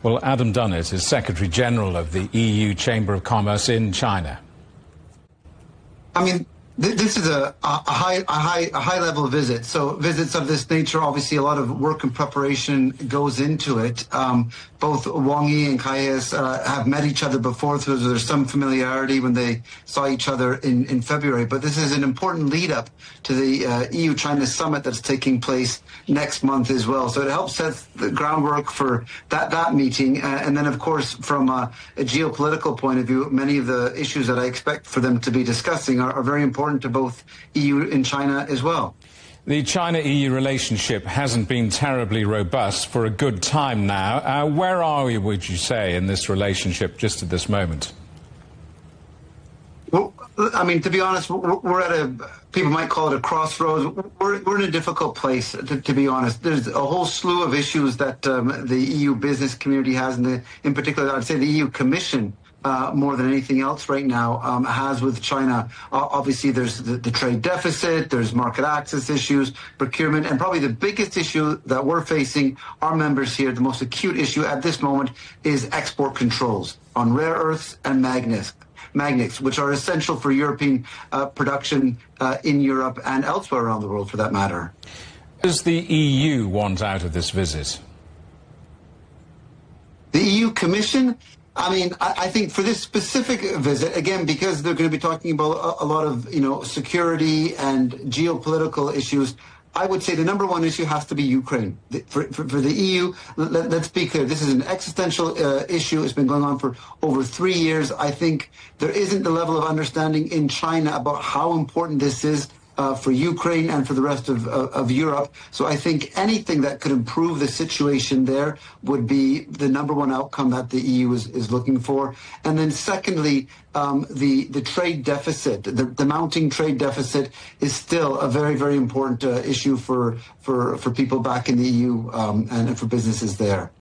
Well, Adam Dunnett is Secretary General of the EU Chamber of Commerce in China. I mean, this is a high level visit. So visits of this nature, obviously, a lot of work and preparation goes into it. Both Wang Yi and Caius have met each other before, so there's some familiarity when they saw each other in February. But this is an important lead up to the EU-China summit that's taking place next month as well. So it helps set the groundwork for that meeting. And then, of course, from a geopolitical point of view, many of the issues that I expect for them to be discussing are very important to both EU and China as well. The China-EU relationship hasn't been terribly robust for a good time now. Where are we, would you say, in this relationship just at this moment? Well, I mean, to be honest, we're at people might call it a crossroads. We're in a difficult place, to be honest. There's a whole slew of issues that the EU business community has, and in particular, I'd say the EU Commission, more than anything else right now, has with China. Obviously, there's the trade deficit, there's market access issues, procurement, and probably the biggest issue that we're facing, our members here, the most acute issue at this moment is export controls on rare earths and magnets, which are essential for European production in Europe and elsewhere around the world, for that matter. Does the EU want out of this visit? The EU Commission? I mean, I think for this specific visit, again, because they're going to be talking about a lot of, security and geopolitical issues, I would say the number one issue has to be Ukraine. For the EU, let's be clear, this is an existential issue. It's been going on for over 3 years. I think there isn't the level of understanding in China about how important this is for Ukraine and for the rest of Europe. So I think anything that could improve the situation there would be the number one outcome that the EU is looking for. And then secondly, the trade deficit, the mounting trade deficit is still a very, very important issue for people back in the EU and for businesses there.